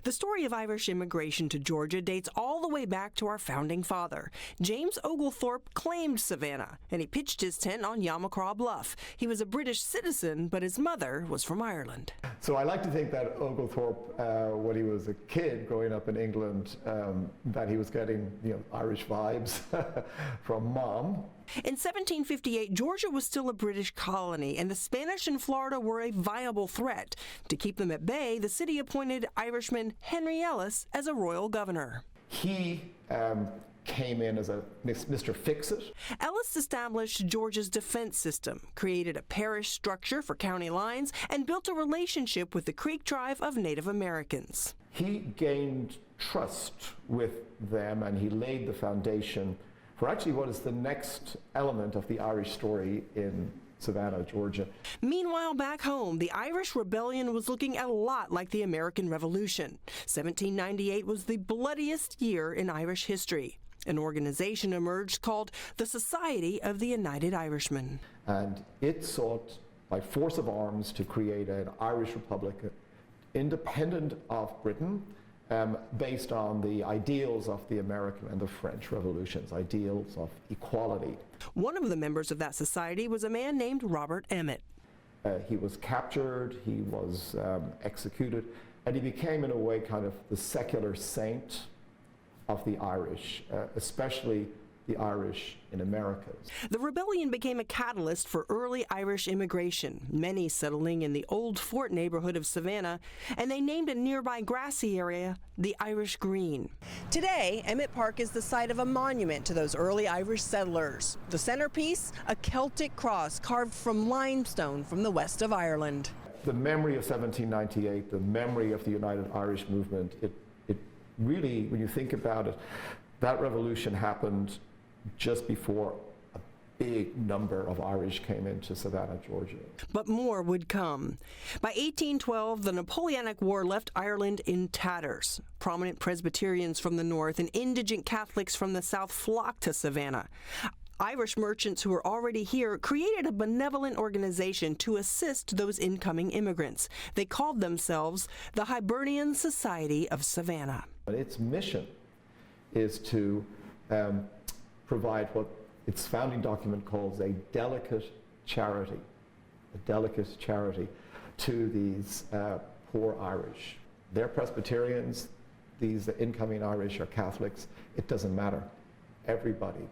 The story of Irish immigration to Georgia dates all the way back to our founding father. James Oglethorpe claimed Savannah, and he pitched his tent on Yamacraw Bluff. He was a British citizen, but his mother was from Ireland. So I like to think that Oglethorpe, when he was a kid growing up in England, that he was getting, Irish vibes from Mom. In 1758, Georgia was still a British colony, and the Spanish in Florida were a viable threat. To keep them at bay, the city appointed Irishman Henry Ellis as a royal governor. He came in as a Mr. Fix-It. Ellis established Georgia's defense system, created a parish structure for county lines, and built a relationship with the Creek tribe of Native Americans. He gained trust with them, and he laid the foundation for actually what is the next element of the Irish story in Savannah, Georgia. Meanwhile, back home, the Irish Rebellion was looking a lot like the American Revolution. 1798 was the bloodiest year in Irish history. An organization emerged called the Society of the United Irishmen. And it sought, by force of arms, to create an Irish Republic independent of Britain, based on the ideals of the American and the French revolutions, ideals of equality. One of the members of that society was a man named Robert Emmet. He was captured, he was executed, and he became, in a way, kind of the secular saint of the Irish, especially the Irish in Americas. The rebellion became a catalyst for early Irish immigration, many settling in the Old Fort neighborhood of Savannah, and they named a nearby grassy area the Irish Green. Today, Emmett Park is the site of a monument to those early Irish settlers. The centerpiece, a Celtic cross carved from limestone from the west of Ireland. The memory of 1798, the memory of the United Irish Movement, it really, when you think about it, that revolution happened just before a big number of Irish came into Savannah, Georgia. But more would come. By 1812, the Napoleonic War left Ireland in tatters. Prominent Presbyterians from the north and indigent Catholics from the south flocked to Savannah. Irish merchants who were already here created a benevolent organization to assist those incoming immigrants. They called themselves the Hibernian Society of Savannah. Its mission is to provide what its founding document calls a delicate charity to these poor Irish. They're Presbyterians, these incoming Irish are Catholics, it doesn't matter. Everybody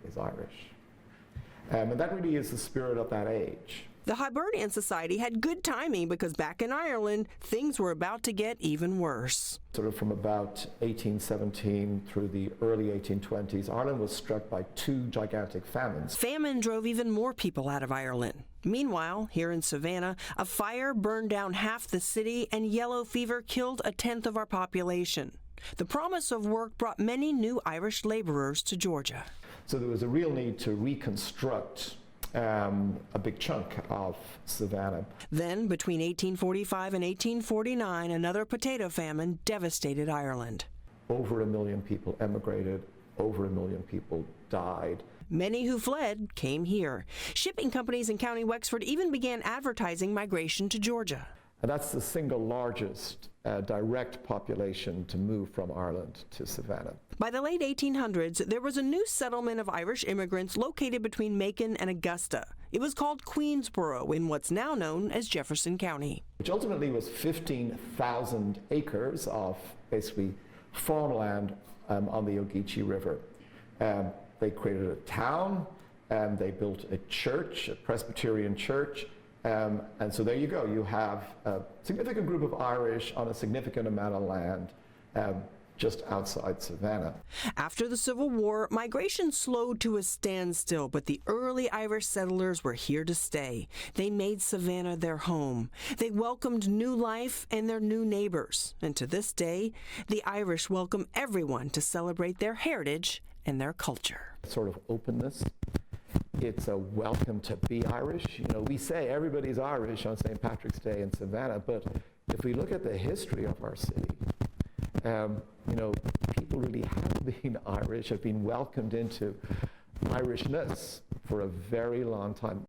is Irish. And that really is the spirit of that age. The Hibernian Society had good timing because back in Ireland, things were about to get even worse. Sort of from about 1817 through the early 1820s, Ireland was struck by two gigantic famines. Famine drove even more people out of Ireland. Meanwhile, here in Savannah, a fire burned down half the city and yellow fever killed a tenth of our population. The promise of work brought many new Irish laborers to Georgia. So there was a real need to reconstruct a big chunk of Savannah. Then, between 1845 and 1849, another potato famine devastated Ireland. Over 1 million people emigrated, over 1 million people died. Many who fled came here. Shipping companies in County Wexford even began advertising migration to Georgia. And that's the single largest direct population to move from Ireland to Savannah. By the late 1800s, there was a new settlement of Irish immigrants located between Macon and Augusta. It was called Queensboro in what's now known as Jefferson County. Which ultimately was 15,000 acres of basically farmland on the Ogeechee River. They created a town, they built a church, a Presbyterian church, and so there you go. You have a significant group of Irish on a significant amount of land just outside Savannah. After the Civil War, migration slowed to a standstill, but the early Irish settlers were here to stay. They made Savannah their home. They welcomed new life and their new neighbors. And to this day, the Irish welcome everyone to celebrate their heritage and their culture. Sort of openness. It's a welcome to be Irish. You know, we say everybody's Irish on St. Patrick's Day in Savannah, but if we look at the history of our city, people really have been Irish, have been welcomed into Irishness for a very long time.